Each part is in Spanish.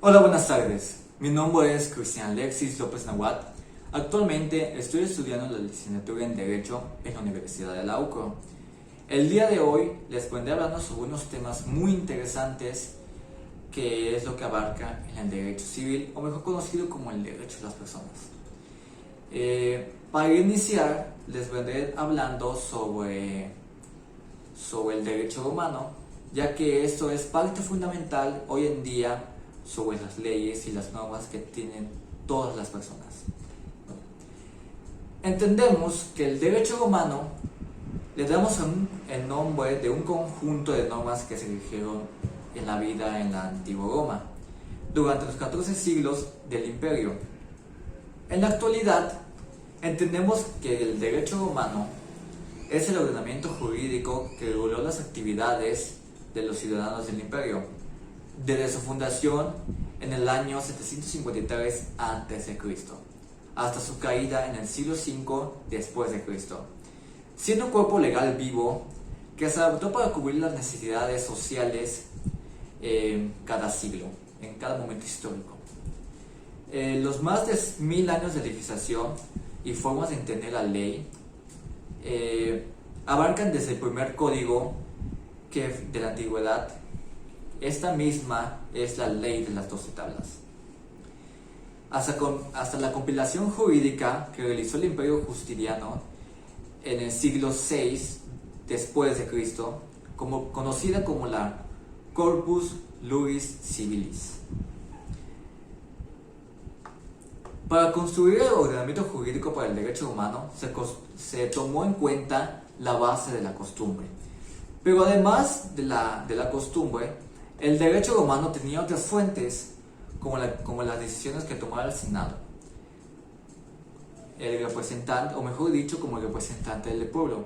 Hola, buenas tardes. Mi nombre es Cristian Alexis López Nahuat. Actualmente estoy estudiando la licenciatura en Derecho en la Universidad de la UCRO. El día de hoy les vendré hablando sobre unos temas muy interesantes que es lo que abarca en el derecho civil, o mejor conocido como el derecho de las personas. Para iniciar, les vendré hablando sobre el derecho romano, ya que esto es parte fundamental hoy en día sobre las leyes y las normas que tienen todas las personas. Entendemos que el derecho romano le damos el nombre de un conjunto de normas que se rigieron en la vida en la antigua Roma durante los 14 siglos del imperio. En la actualidad, entendemos que el derecho romano es el ordenamiento jurídico que reguló las actividades de los ciudadanos del imperio desde su fundación en el año 753 a.C. hasta su caída en el siglo V después de Cristo, siendo un cuerpo legal vivo que se adaptó para cubrir las necesidades sociales en cada siglo, en cada momento histórico. Los más de 1000 años de legislación y formas de entender la ley abarcan desde el primer código de la antigüedad. Esta misma es la ley de las 12 tablas, hasta la compilación jurídica que realizó el Imperio Justiniano en el siglo VI después de Cristo, conocida como la Corpus Juris Civilis. Para construir el ordenamiento jurídico para el derecho romano se tomó en cuenta la base de la costumbre. Pero además de la costumbre, el derecho romano tenía otras fuentes, como las decisiones que tomaba el Senado, el representante, o mejor dicho, como el representante del pueblo,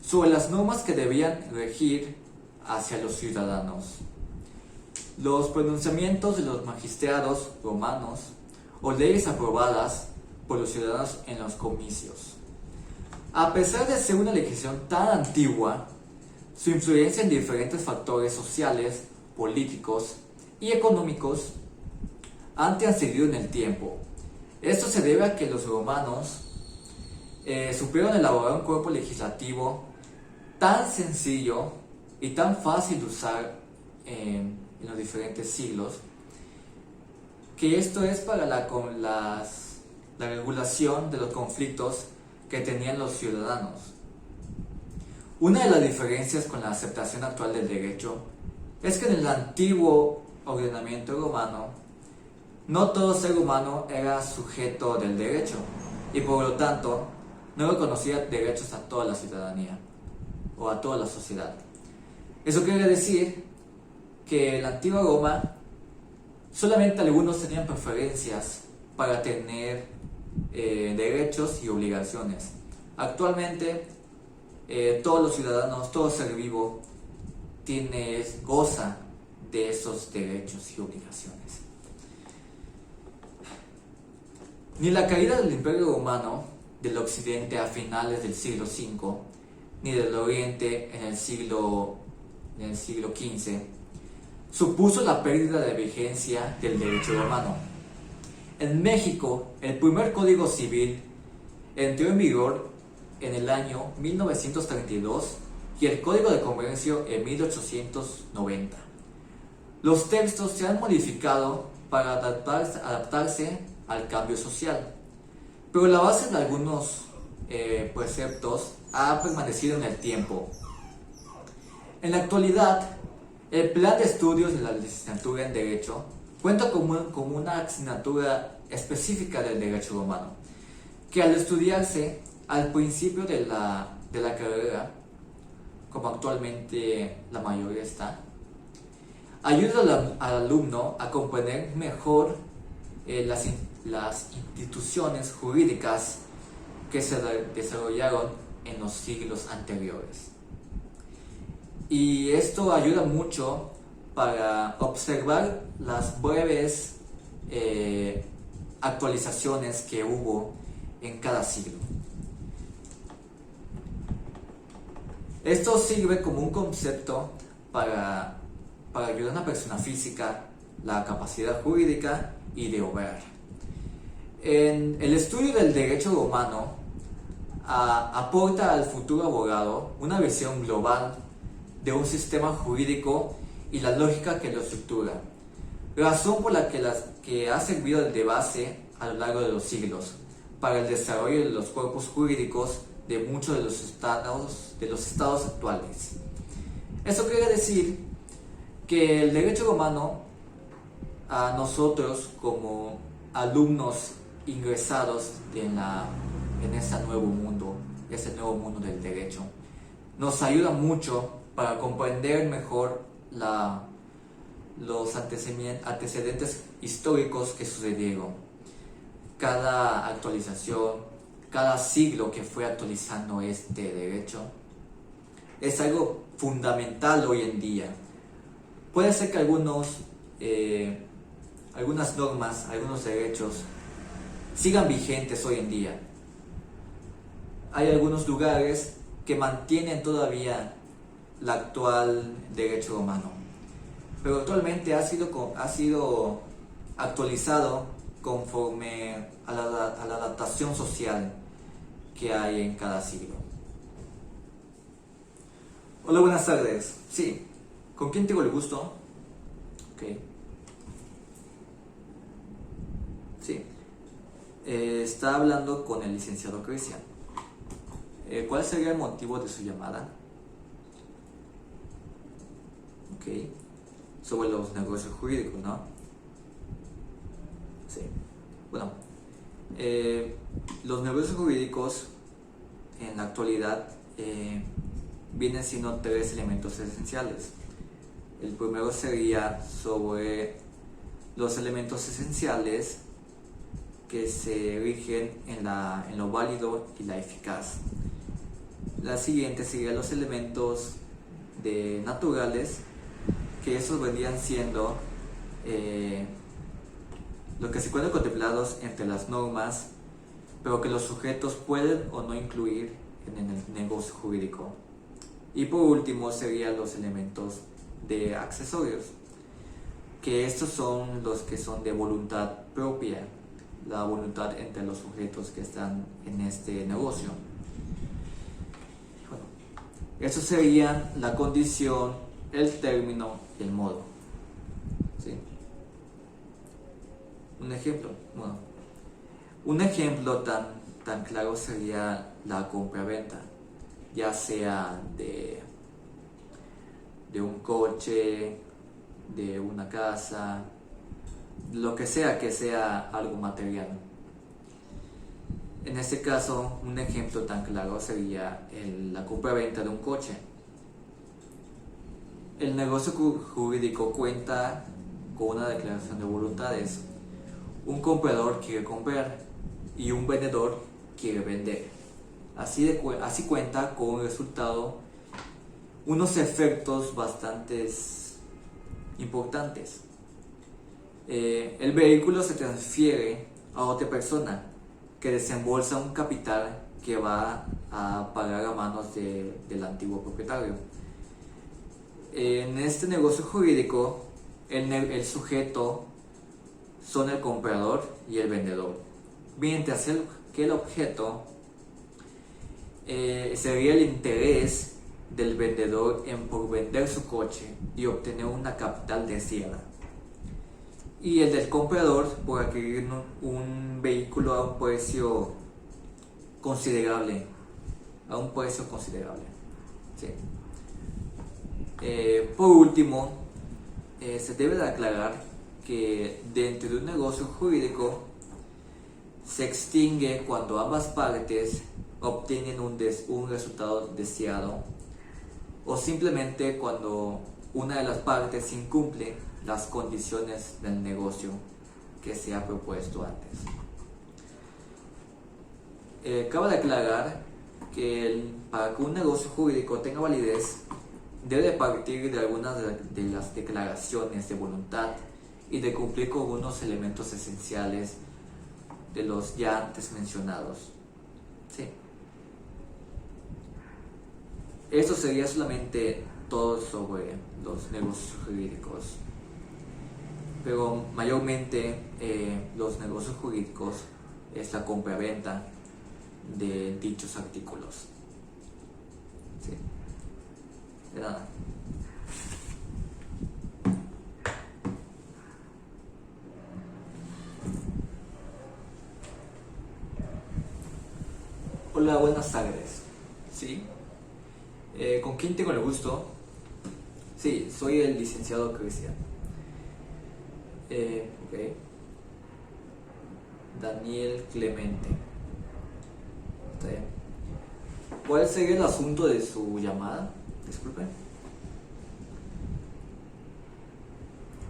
sobre las normas que debían regir hacia los ciudadanos. Los pronunciamientos de los magistrados romanos o leyes aprobadas por los ciudadanos en los comicios. A pesar de ser una legislación tan antigua, su influencia en diferentes factores sociales, políticos y económicos han trascendido en el tiempo. Esto se debe a que los romanos supieron elaborar un cuerpo legislativo tan sencillo y tan fácil de usar en los diferentes siglos, que esto es para la regulación de los conflictos que tenían los ciudadanos. Una de las diferencias con la aceptación actual del derecho es que en el antiguo ordenamiento romano no todo ser humano era sujeto del derecho y por lo tanto no reconocía derechos a toda la ciudadanía o a toda la sociedad. Eso quiere decir que en la antigua Roma solamente algunos tenían preferencias para tener derechos y obligaciones. Actualmente todos los ciudadanos, todo ser vivo goza de esos derechos y obligaciones. Ni la caída del Imperio Romano del Occidente a finales del siglo V, ni del Oriente en el siglo XV, supuso la pérdida de vigencia del derecho romano. En México, el primer Código Civil entró en vigor en el año 1932 y el Código de Comercio en 1890. Los textos se han modificado para adaptarse al cambio social, pero la base de algunos preceptos ha permanecido en el tiempo. En la actualidad, el plan de estudios de la licenciatura en Derecho cuenta como una asignatura específica del derecho romano, que al estudiarse al principio de la carrera, como actualmente la mayoría está, ayuda al alumno a comprender mejor las instituciones jurídicas que se desarrollaron en los siglos anteriores. Y esto ayuda mucho para observar las breves actualizaciones que hubo en cada siglo. Esto sirve como un concepto para ayudar a una persona física la capacidad jurídica y de obrar. En el estudio del derecho romano aporta al futuro abogado una visión global de un sistema jurídico y la lógica que lo estructura, razón por la que ha servido de base a lo largo de los siglos para el desarrollo de los cuerpos jurídicos de muchos de los estados actuales. Eso quiere decir que el derecho romano, a nosotros como alumnos ingresados en ese nuevo mundo del derecho, nos ayuda mucho para comprender mejor los antecedentes históricos que sucedieron. Cada actualización, cada siglo que fue actualizando este derecho, es algo fundamental hoy en día. Puede ser que algunas normas, algunos derechos sigan vigentes hoy en día. Hay algunos lugares que mantienen todavía el actual derecho romano, pero actualmente ha sido actualizado conforme a la adaptación social que hay en cada siglo. Hola, buenas tardes. Sí, ¿con quién tengo el gusto? Ok. Sí. Está hablando con el licenciado Cristian. ¿Cuál sería el motivo de su llamada? Ok. Sobre los negocios jurídicos, ¿no? Sí. Bueno, los negocios jurídicos en la actualidad vienen siendo 3 elementos esenciales. El primero sería sobre los elementos esenciales que se rigen en lo válido y la eficaz. La siguiente serían los elementos naturales, que esos vendrían siendo lo que se encuentran contemplados entre las normas, pero que los sujetos pueden o no incluir en el negocio jurídico. Y por último serían los elementos accesorios, que estos son los que son de voluntad propia, la voluntad entre los sujetos que están en este negocio. Bueno, eso sería la condición, el término y el modo. ¿Sí? Un ejemplo tan claro sería la compra-venta, ya sea de un coche, de una casa, lo que sea algo material. En este caso, un ejemplo tan claro sería la compra-venta de un coche. El negocio jurídico cuenta con una declaración de voluntades. Un comprador quiere comprar y un vendedor quiere vender. Así cuenta con un resultado, unos efectos bastante importantes. El vehículo se transfiere a otra persona que desembolsa un capital que va a pagar a manos del antiguo propietario. En este negocio jurídico, el sujeto son el comprador y el vendedor, mientras que el objeto sería el interés del vendedor por vender su coche y obtener una capital deseada, y el del comprador por adquirir un vehículo a un precio considerable. ¿Sí? Por último, se debe de aclarar que dentro de un negocio jurídico se extingue cuando ambas partes obtienen un resultado deseado, o simplemente cuando una de las partes incumple las condiciones del negocio que se ha propuesto antes. Cabe aclarar que para que un negocio jurídico tenga validez, debe partir de algunas de las declaraciones de voluntad y de cumplir con unos elementos esenciales de los ya antes mencionados. Sí. Esto sería solamente todo sobre los negocios jurídicos. pero mayormente los negocios jurídicos es la compra-venta de dichos artículos. Sí. De nada. Hola, buenas tardes. ¿Sí? ¿Con quién tengo el gusto? Sí, soy el licenciado Cristian. Ok. Daniel Clemente. Está bien. ¿Cuál sería el asunto de su llamada? Disculpe.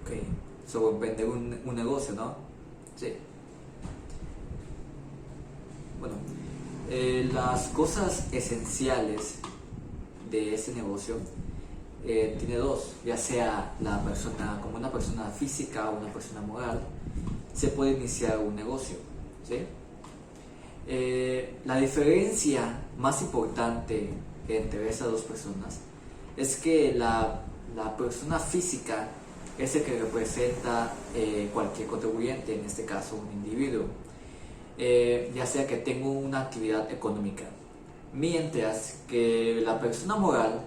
Ok. Sobre emprender un negocio, ¿no? Sí. Bueno, las cosas esenciales de ese negocio tiene dos, ya sea la persona como una persona física o una persona moral, se puede iniciar un negocio, ¿sí? La diferencia más importante entre esas dos personas es que la persona física es el que representa cualquier contribuyente, en este caso un individuo, ya sea que tenga una actividad económica, mientras que la persona moral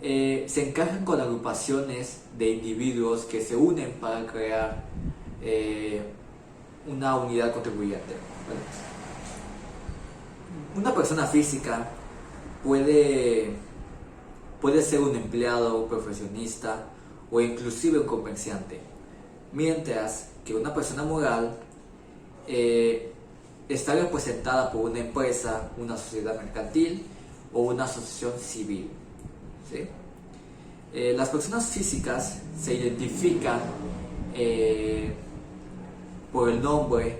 se encargan con agrupaciones de individuos que se unen para crear una unidad contribuyente. Una persona física puede ser un empleado, un profesionista o inclusive un comerciante, mientras que una persona moral está representada por una empresa, una sociedad mercantil o una asociación civil. ¿Sí? Las personas físicas se identifican por el nombre,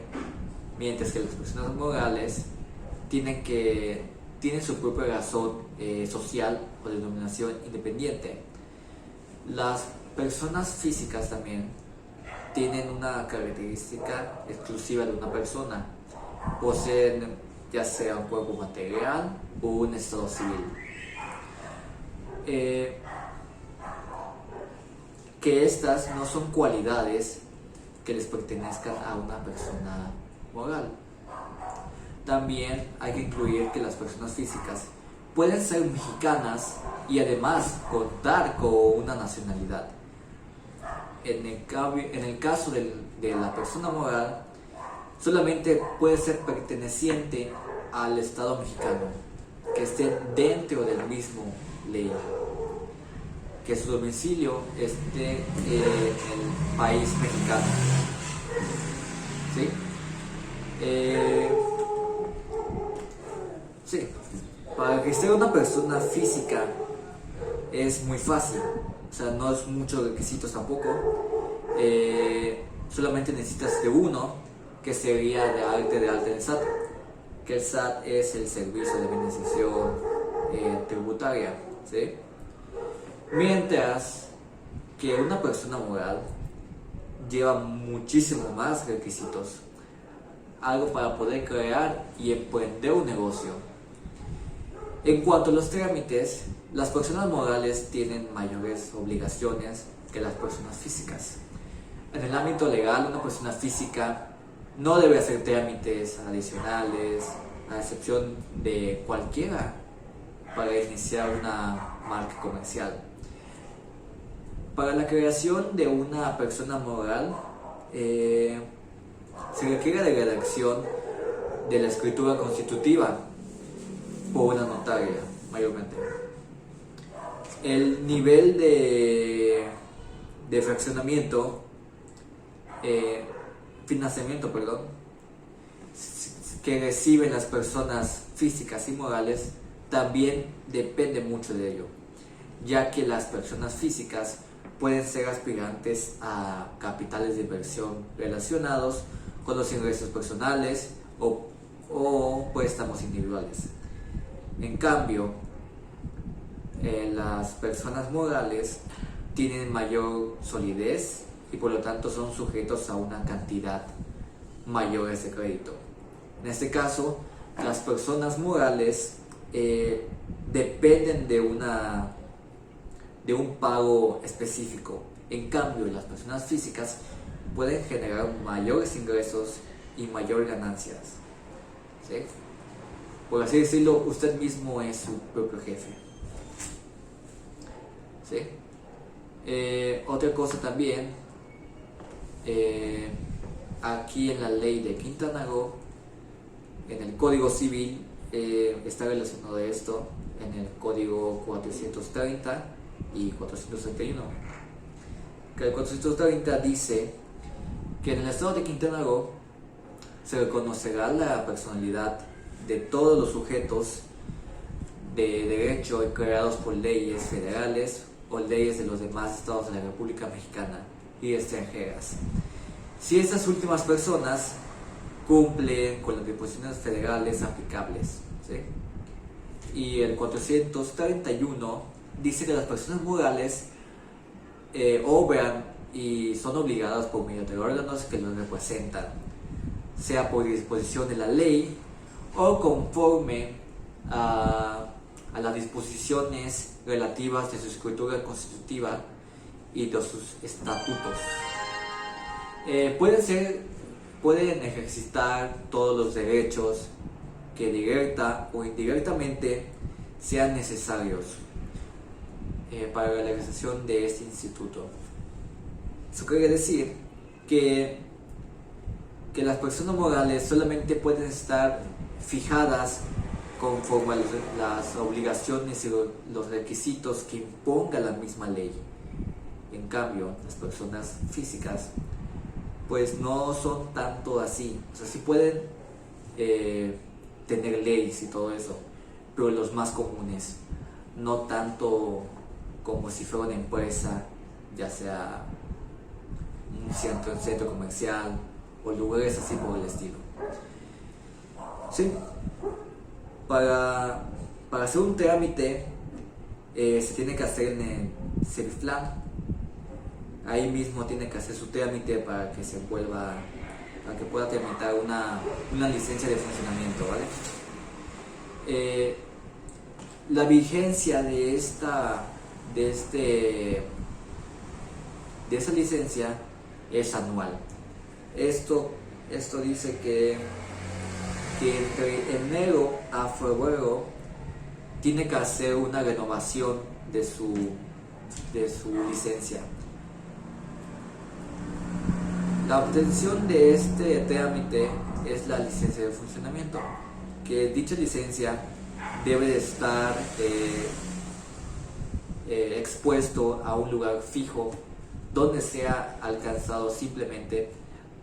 mientras que las personas morales tienen su propia razón social o denominación independiente. Las personas físicas también tienen una característica exclusiva de una persona, poseen ya sea un cuerpo material o un estado civil. Que estas no son cualidades que les pertenezcan a una persona moral. También hay que incluir que las personas físicas pueden ser mexicanas y además contar con una nacionalidad. En el caso de la persona moral, solamente puede ser perteneciente al Estado mexicano, que esté dentro del mismo ley, que su domicilio esté en el país mexicano. ¿Sí? Sí. Para que sea una persona física es muy fácil, o sea, no es muchos requisitos tampoco. Solamente necesitas de uno, que sería de alta en el SAT, que el SAT es el Servicio de Administración Tributaria, ¿sí? Mientras que una persona moral lleva muchísimo más requisitos, algo para poder crear y emprender un negocio. En cuanto a los trámites, las personas morales tienen mayores obligaciones que las personas físicas. En el ámbito legal, una persona física no debe hacer trámites adicionales, a excepción de cualquiera, para iniciar una marca comercial. Para la creación de una persona moral, se requiere la redacción de la escritura constitutiva por una notaria, mayormente. El nivel de fraccionamiento, financiamiento, que reciben las personas físicas y morales también depende mucho de ello, ya que las personas físicas pueden ser aspirantes a capitales de inversión relacionados con los ingresos personales o préstamos individuales. En cambio, las personas morales tienen mayor solidez y por lo tanto son sujetos a una cantidad mayor de crédito. En este caso, las personas morales dependen de un pago específico, En cambio, las personas físicas pueden generar mayores ingresos y mayor ganancias, ¿sí? Por así decirlo, usted mismo es su propio jefe, ¿sí? Otra cosa también, aquí en la ley de Quintana Roo, en el Código Civil, está relacionado a esto, en el Código 430 y 431. Que el 430 dice que en el estado de Quintana Roo se reconocerá la personalidad de todos los sujetos de derecho creados por leyes federales o leyes de los demás estados de la República Mexicana y extranjeras, si estas últimas personas cumplen con las disposiciones federales aplicables, ¿sí? Y el 431 dice que las personas morales obran y son obligadas por medio de órganos que los representan, sea por disposición de la ley o conforme a las disposiciones relativas de su escritura constitutiva y de sus estatutos. Pueden ejercitar todos los derechos que directa o indirectamente sean necesarios para la realización de este instituto. Eso quiere decir que las personas morales solamente pueden estar fijadas conforme a las obligaciones y los requisitos que imponga la misma ley. En cambio, las personas físicas pues no son tanto así. O sea, sí pueden tener leyes y todo eso, pero los más comunes, no tanto como si fuera una empresa, ya sea un centro comercial o lugares así por el estilo. Sí, para hacer un trámite se tiene que hacer en el CEVIFLAM. Ahí mismo tiene que hacer su trámite para que para que pueda tramitar una licencia de funcionamiento, ¿vale? La vigencia de esa licencia es anual. Esto dice que entre enero a febrero tiene que hacer una renovación de su licencia. La obtención de este trámite es la licencia de funcionamiento, que dicha licencia debe de estar expuesto a un lugar fijo donde sea alcanzado simplemente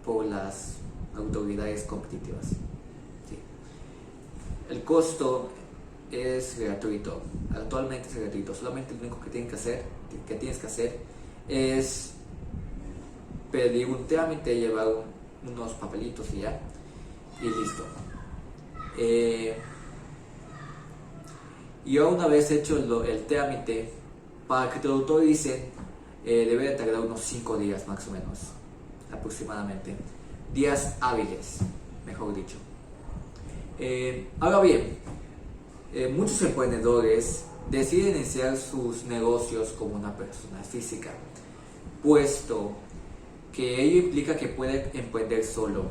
por las autoridades competitivas. Sí. El costo es gratuito, actualmente es gratuito, solamente lo único que tienes que hacer es pedir un trámite, llevar unos papelitos y ya, y listo. Y una vez hecho el trámite, para que te lo autoricen, debe de tardar unos 5 días más o menos, aproximadamente. Días hábiles, mejor dicho. Ahora bien, muchos emprendedores deciden iniciar sus negocios como una persona física, puesto que ello implica que puede emprender solo.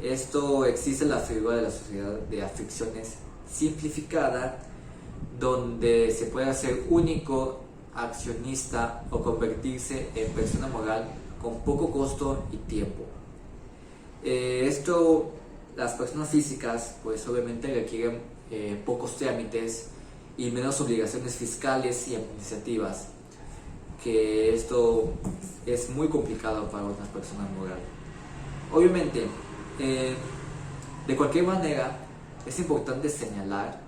Esto existe en la figura de la sociedad de afecciones simplificada, donde se puede hacer único accionista o convertirse en persona moral con poco costo y tiempo. Las personas físicas pues obviamente requieren pocos trámites y menos obligaciones fiscales y administrativas, que esto es muy complicado para una persona moral. Obviamente, de cualquier manera, es importante señalar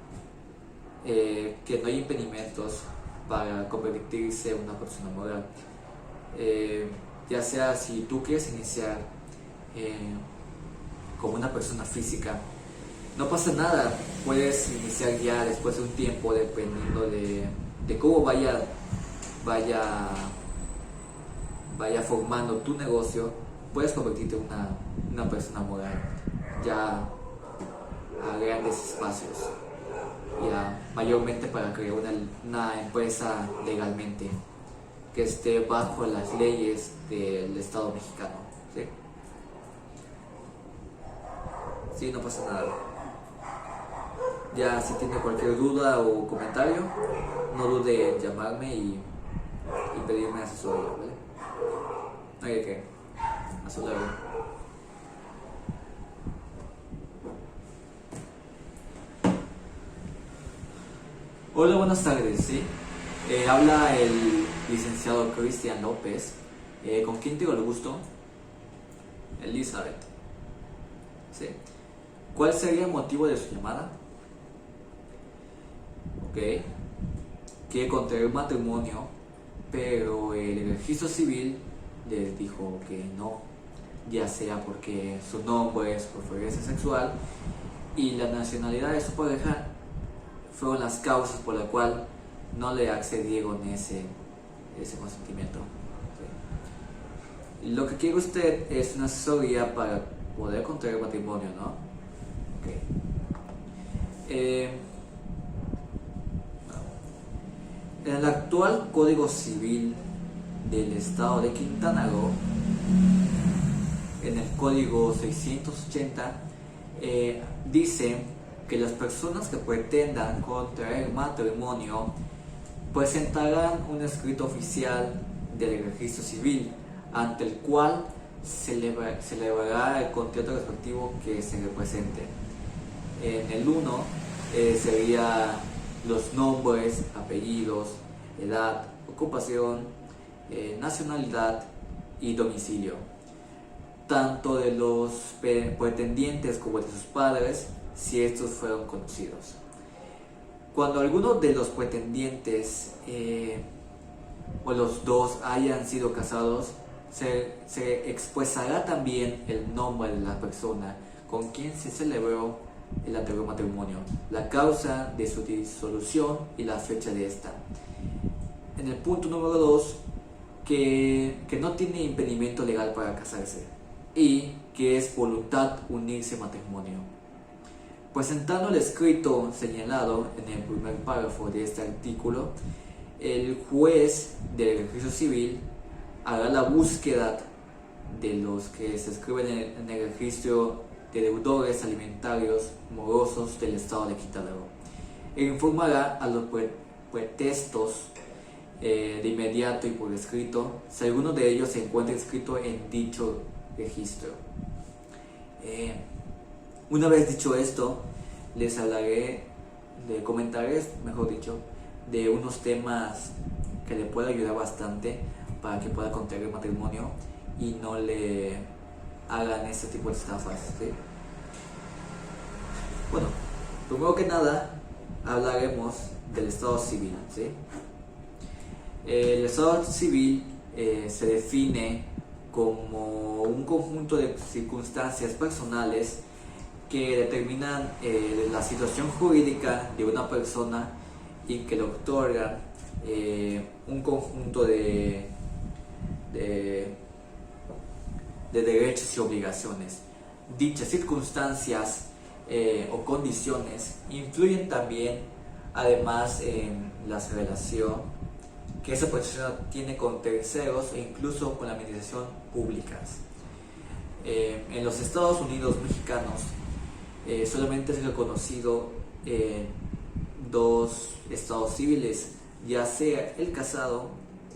que no hay impedimentos para convertirse en una persona moral. Ya sea si tú quieres iniciar como una persona física, no pasa nada, puedes iniciar ya después de un tiempo, dependiendo de cómo vaya formando tu negocio, puedes convertirte en una persona moral ya a grandes espacios, ya mayormente para crear una empresa legalmente. que esté bajo las leyes del Estado mexicano. ¿Sí? Sí, no pasa nada. Ya si tiene cualquier duda o comentario, no dude en llamarme y pedirme asesoría, ¿vale? No hay de qué. Hasta luego. Hola, buenas tardes, ¿sí? Habla el licenciado Cristian López. ¿Con quién tengo el gusto? Elizabeth. ¿Sí? ¿Cuál sería el motivo de su llamada? Ok. Quiere contraer matrimonio, pero el registro civil les dijo que no, ya sea porque su nombre es por preferencia sexual y la nacionalidad de su pareja fueron las causas por las cuales no le accedieron ese consentimiento. ¿Sí? Lo que quiere usted es una asesoría para poder contraer matrimonio, ¿no? Ok. En el actual Código Civil del Estado de Quintana Roo, en el Código 680, dice que las personas que pretendan contraer matrimonio presentarán un escrito oficial del registro civil ante el cual se celebrará el contrato respectivo que se represente. En el 1 sería los nombres, apellidos, edad, ocupación, nacionalidad y domicilio, tanto de los pretendientes como de sus padres, si estos fueron conocidos. Cuando alguno de los pretendientes o los dos hayan sido casados, se expresará también el nombre de la persona con quien se celebró el anterior matrimonio, la causa de su disolución y la fecha de esta. En el punto número 2, que no tiene impedimento legal para casarse y que es voluntad unirse matrimonio. Presentando el escrito señalado en el primer párrafo de este artículo, el juez del registro civil hará la búsqueda de los que se escriben en el registro de deudores alimentarios morosos del Estado de Quintana Roo e informará a los pretextos de inmediato y por escrito si alguno de ellos se encuentra inscrito en dicho registro. Una vez dicho esto, les hablaré de comentarles, mejor dicho, de unos temas que le pueda ayudar bastante para que pueda contraer matrimonio y no le hagan este tipo de estafas, ¿sí? Bueno, primero que nada hablaremos del estado civil, ¿sí? El estado civil se define como un conjunto de circunstancias personales que determinan la situación jurídica de una persona y que le otorgan un conjunto de derechos y obligaciones. Dichas circunstancias o condiciones influyen también, además, en la relación que esa persona tiene con terceros e incluso con la administración públicas. En los Estados Unidos mexicanos solamente es reconocido dos estados civiles, ya sea el casado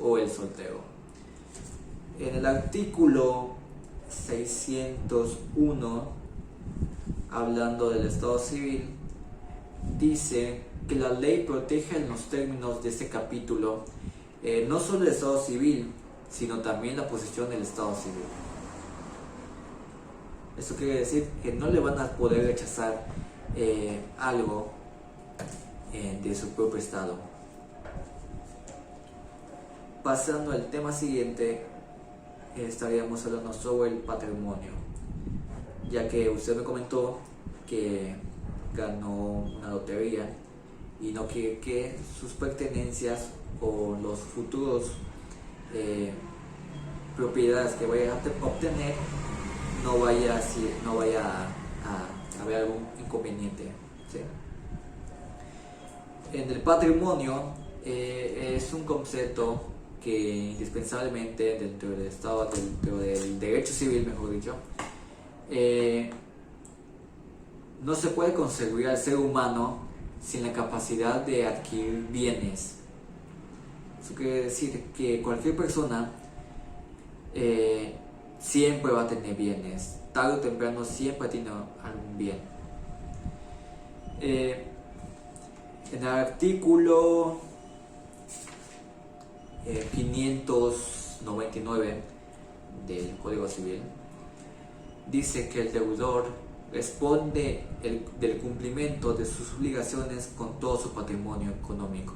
o el soltero. En el artículo 601, hablando del estado civil, dice que la ley protege en los términos de este capítulo no solo el estado civil, sino también la posesión del estado civil. Esto quiere decir que no le van a poder rechazar algo de su propio estado. Pasando al tema siguiente, estaríamos hablando sobre el patrimonio, ya que usted me comentó que ganó una lotería y no quiere que sus pertenencias o los futuros propiedades que vaya a obtener no vaya a haber algún inconveniente, ¿sí? En el patrimonio es un concepto que indispensablemente dentro del Estado, dentro del derecho civil, mejor dicho, no se puede concebir al ser humano sin la capacidad de adquirir bienes. Eso quiere decir que cualquier persona siempre va a tener bienes, tarde o temprano siempre tiene algún bien. En el artículo 599 del Código Civil dice que el deudor responde del cumplimiento de sus obligaciones con todo su patrimonio económico,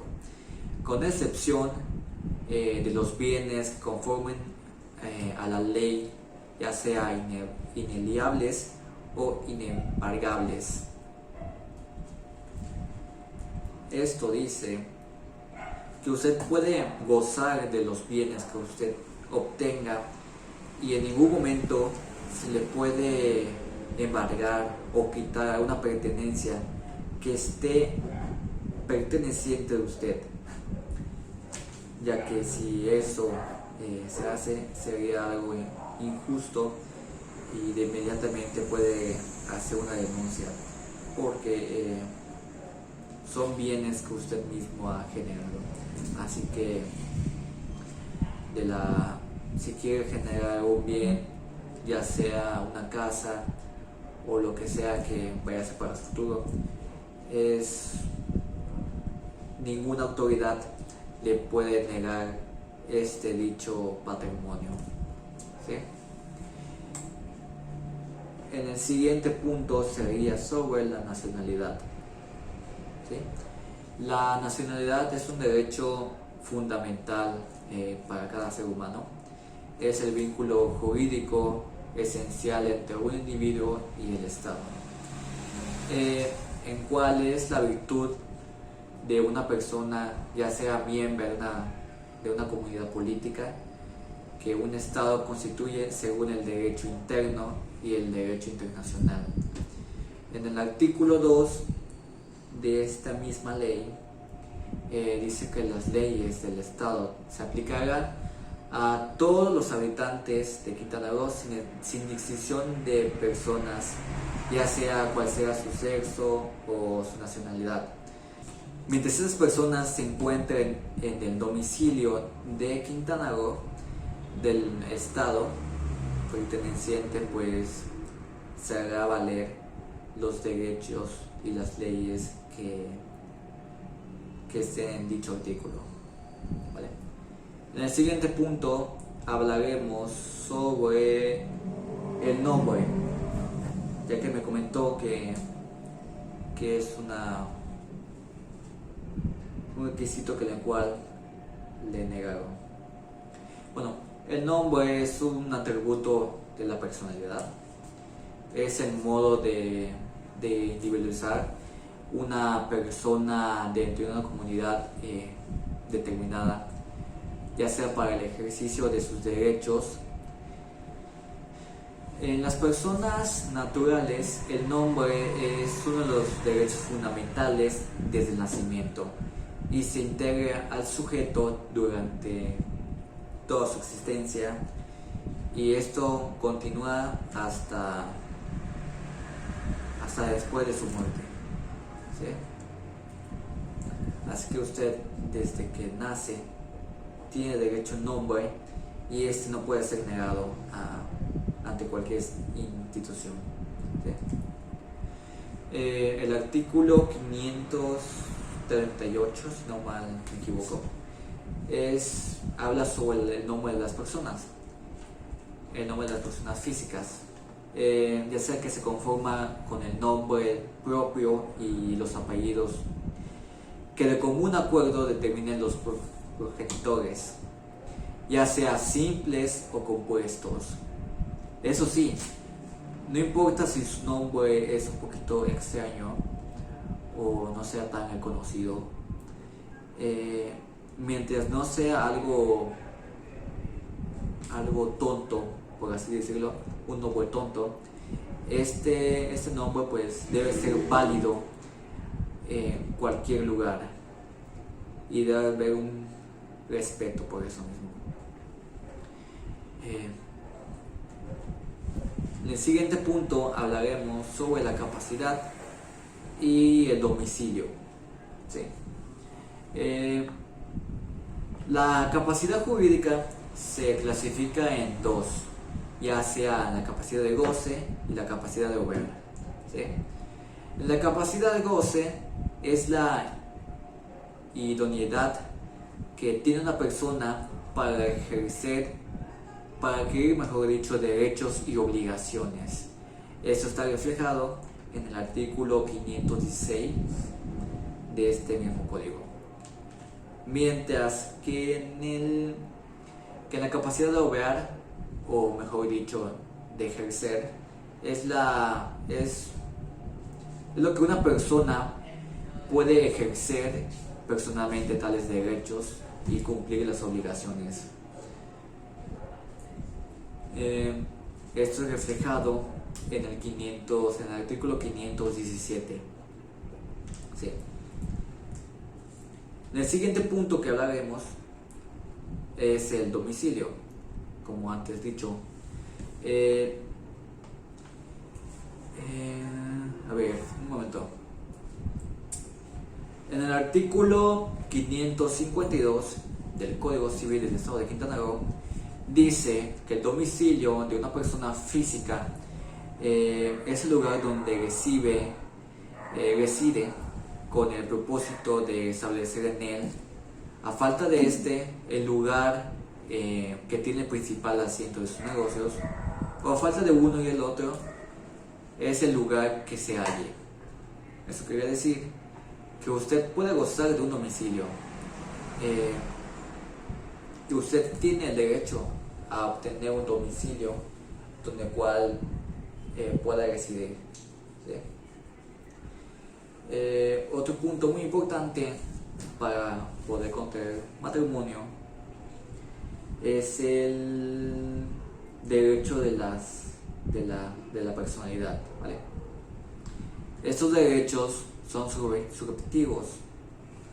con excepción de los bienes que conformen a la ley, ya sea inalienables o inembargables. Esto dice que usted puede gozar de los bienes que usted obtenga y en ningún momento se le puede embargar o quitar una pertenencia que esté perteneciente de usted, ya que si eso se hace sería algo injusto y de inmediatamente puede hacer una denuncia porque son bienes que usted mismo ha generado. Así que si quiere generar un bien, ya sea una casa o lo que sea que vaya a ser para el futuro, ninguna autoridad le puede negar este dicho patrimonio, ¿sí? En el siguiente punto sería sobre la nacionalidad, ¿sí? La nacionalidad es un derecho fundamental para cada ser humano. Es el vínculo jurídico esencial entre un individuo y el Estado, en cuál es la virtud de una persona, ya sea miembro de una comunidad política, que un Estado constituye según el derecho interno y el derecho internacional. En el artículo 2 de esta misma ley dice que las leyes del Estado se aplicarán a todos los habitantes de Quintana Roo sin distinción de personas, ya sea cual sea su sexo o su nacionalidad. Mientras esas personas se encuentren en el domicilio de Quintana Roo, del Estado perteneciente, pues se hará valer los derechos y las leyes que estén en dicho artículo, ¿vale? En el siguiente punto hablaremos sobre el nombre, ya que me comentó que es un requisito que el cual le negaron. Bueno, el nombre es un atributo de la personalidad, es el modo de individualizar una persona dentro de una comunidad determinada, ya sea para el ejercicio de sus derechos. En las personas naturales, el nombre es uno de los derechos fundamentales desde el nacimiento y se integra al sujeto durante toda su existencia, y esto continúa hasta después de su muerte, ¿sí? Así que usted, desde que nace, tiene derecho a un nombre y este no puede ser negado ante cualquier institución, ¿sí? El artículo 538, si no mal me equivoco, habla sobre el nombre de las personas, el nombre de las personas físicas, ya sea que se conforma con el nombre propio y los apellidos que de común acuerdo determinen los progenitores, ya sea simples o compuestos. Eso sí, no importa si su nombre es un poquito extraño o no sea tan conocido, mientras no sea algo tonto, por así decirlo, un nombre tonto, este nombre pues debe ser válido en cualquier lugar y debe haber un respeto por eso mismo. En el siguiente punto hablaremos sobre la capacidad y el domicilio. ¿Sí? La capacidad jurídica se clasifica en dos, ya sea la capacidad de goce y la capacidad de obrar. ¿Sí? La capacidad de goce es la idoneidad que tiene una persona para ejercer, para adquirir, mejor dicho, derechos y obligaciones. Esto está reflejado en el artículo 516 de este mismo código. Mientras que en la capacidad de obrar, o mejor dicho, de ejercer, es lo que una persona puede ejercer personalmente tales derechos y cumplir las obligaciones. Esto es reflejado en el artículo 517. Sí. El siguiente punto que hablaremos es el domicilio, como antes dicho. A ver, un momento. En el artículo 552 del Código Civil del Estado de Quintana Roo dice que el domicilio de una persona física es el lugar donde reside con el propósito de establecer en él, a falta de el lugar que tiene el principal asiento de sus negocios, o a falta de uno y el otro, es el lugar que se halle. Eso quiere decir que usted puede gozar de un domicilio, y usted tiene el derecho a obtener un domicilio donde cual pueda residir. ¿Sí? Otro punto muy importante para poder contraer matrimonio es el derecho de la personalidad, ¿vale? Estos derechos son subjetivos,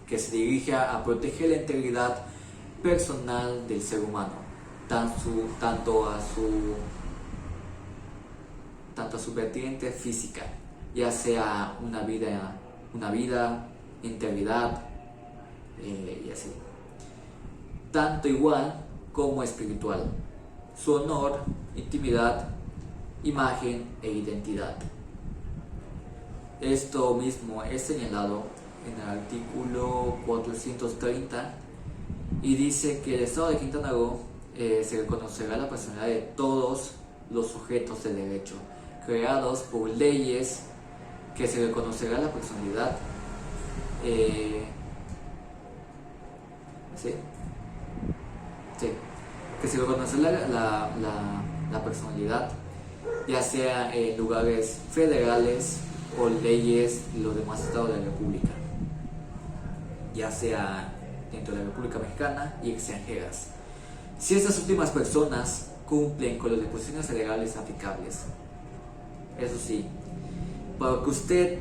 que se dirige a proteger la integridad personal del ser humano, tanto a su vertiente física, ya sea una vida, integridad, y así, tanto igual como espiritual, su honor, intimidad, imagen e identidad. Esto mismo es señalado en el artículo 430 y dice que el Estado de Quintana Roo se reconocerá la personalidad de todos los sujetos de derecho creados por leyes, que se reconocerá la personalidad ¿sí? Sí, que se reconocerá la personalidad, ya sea en lugares federales o leyes de los demás estados de la República, ya sea dentro de la República Mexicana y extranjeras, si estas últimas personas cumplen con las disposiciones federales aplicables. Eso sí, para que usted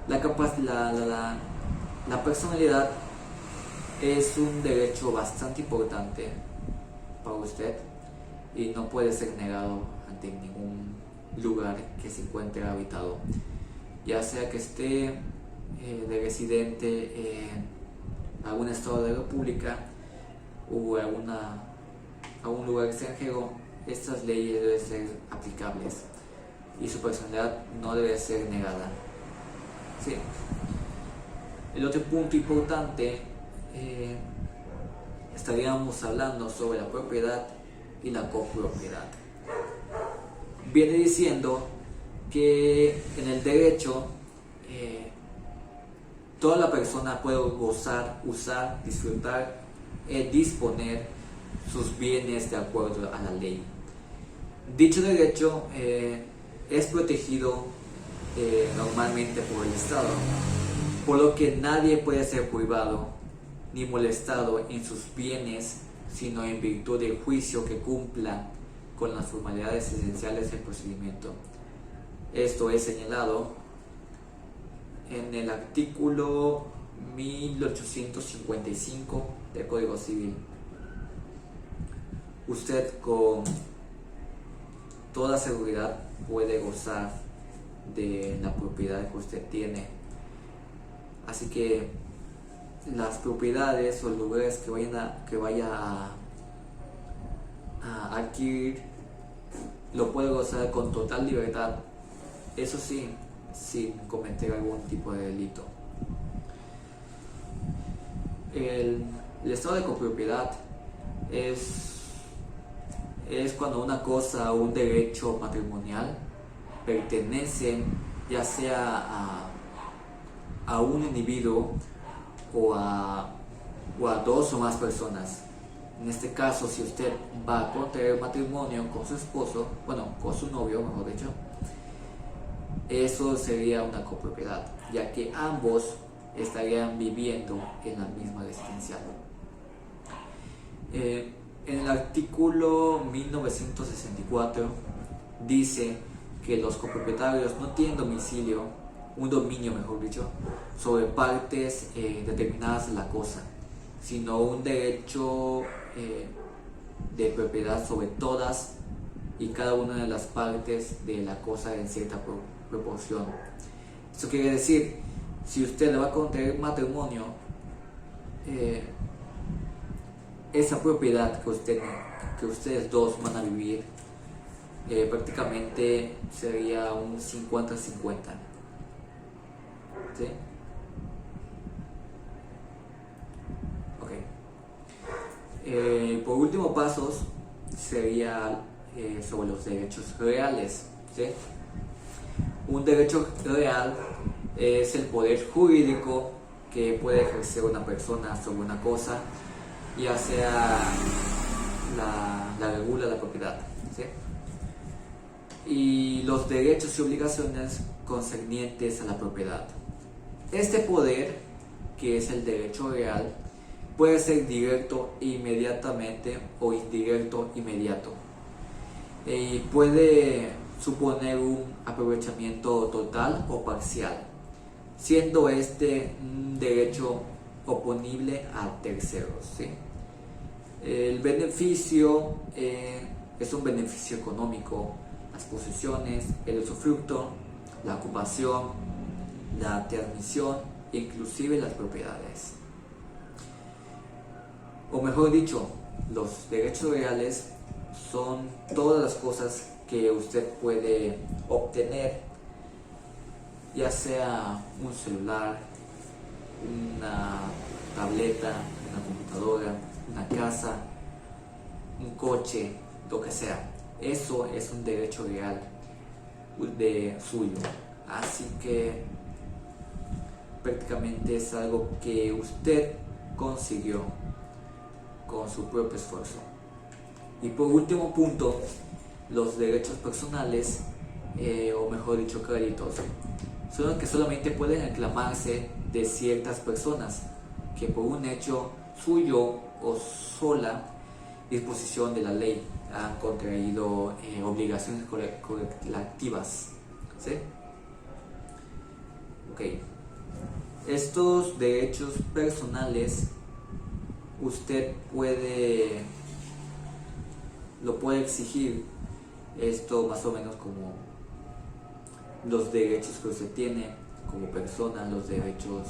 la personalidad es un derecho bastante importante para usted y no puede ser negado ante ningún lugar que se encuentre habitado, ya sea que esté de residente en algún estado de la República o algún lugar extranjero. Estas leyes deben ser aplicables y su personalidad no debe ser negada. Sí. El otro punto importante, estaríamos hablando sobre la propiedad y la copropiedad. Viene diciendo que en el derecho toda la persona puede gozar, usar, disfrutar y disponer sus bienes de acuerdo a la ley. Dicho derecho es protegido normalmente por el Estado, por lo que nadie puede ser privado ni molestado en sus bienes, sino en virtud del juicio que cumpla con las formalidades esenciales del procedimiento. Esto es señalado en el artículo 1855 del Código Civil. Usted con toda seguridad puede gozar de la propiedad que usted tiene. Así que las propiedades o lugares que vaya a adquirir lo puede gozar con total libertad, eso sí, sin cometer algún tipo de delito. El estado de copropiedad es cuando una cosa o un derecho patrimonial pertenece ya sea a un individuo o a dos o más personas. En este caso, si usted va a contraer matrimonio con su esposo, con su novio, mejor dicho, eso sería una copropiedad, ya que ambos estarían viviendo en la misma residencia. En el artículo 1964 dice que los copropietarios no tienen un dominio mejor dicho, sobre partes determinadas de la cosa, sino un derecho de propiedad sobre todas y cada una de las partes de la cosa en cierta proporción. Eso quiere decir, si usted le va a contraer matrimonio, esa propiedad que ustedes dos van a vivir prácticamente sería un 50-50. ¿Sí? Ok. Por último, pasos sería sobre los derechos reales. ¿Sí? Un derecho real es el poder jurídico que puede ejercer una persona sobre una cosa, ya sea la regula la propiedad. ¿Sí? Y los derechos y obligaciones concernientes a la propiedad. Este poder, que es el derecho real, puede ser directo inmediatamente o indirecto inmediato. Y puede suponer un aprovechamiento total o parcial, siendo este un derecho oponible a terceros. ¿Sí? El beneficio es un beneficio económico, las posesiones, el usufructo, la ocupación, la transmisión e inclusive las propiedades. O mejor dicho, los derechos reales son todas las cosas que usted puede obtener, ya sea un celular, una tableta, una computadora, una casa, un coche, lo que sea. Eso es un derecho real de suyo. Así que prácticamente es algo que usted consiguió con su propio esfuerzo. Y por último punto, los derechos personales, o mejor dicho créditos, son los que solamente pueden reclamarse de ciertas personas que por un hecho suyo o sola disposición de la ley han contraído obligaciones colectivas. ¿Sí? Ok. Estos derechos personales usted lo puede exigir, esto más o menos como los derechos que usted tiene como persona, los derechos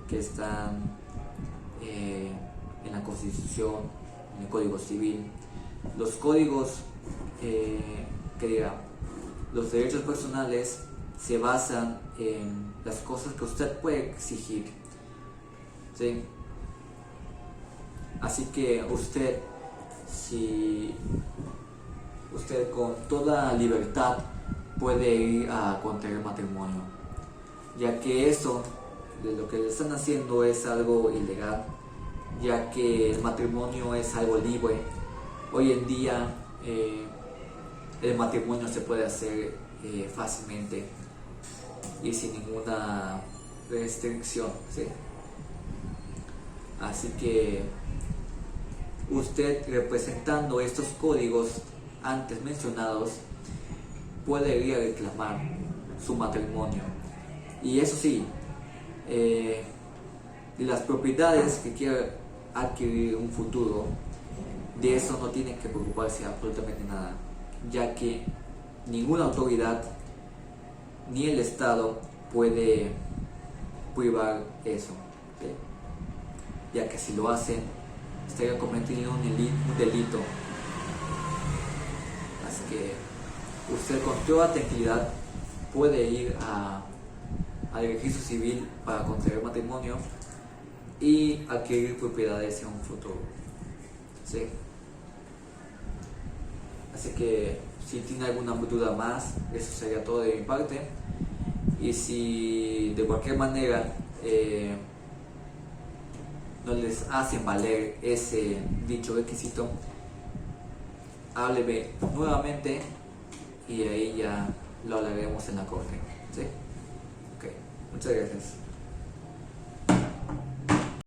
que están en la Constitución, en el Código Civil, los códigos los derechos personales se basan en las cosas que usted puede exigir. ¿Sí? Así que usted con toda libertad puede ir a contraer matrimonio, ya que eso de lo que le están haciendo es algo ilegal, ya que el matrimonio es algo libre. Hoy en día el matrimonio se puede hacer fácilmente y sin ninguna restricción. ¿Sí? Así que usted, representando estos códigos antes mencionados, puede ir a reclamar su matrimonio. Y eso sí, de las propiedades que quiera adquirir en un futuro, de eso no tiene que preocuparse absolutamente nada, ya que ninguna autoridad ni el Estado puede privar eso, ¿sí? Ya que si lo hacen estaría cometiendo un delito. Así que usted con toda tranquilidad puede ir al registro civil para contraer matrimonio y adquirir propiedades en un futuro, ¿sí? Así que si tiene alguna duda más, eso sería todo de mi parte. Y si de cualquier manera no les hacen valer ese dicho requisito, hábleme nuevamente y ahí ya lo hablaremos en la corte, ¿sí? Ok, muchas gracias.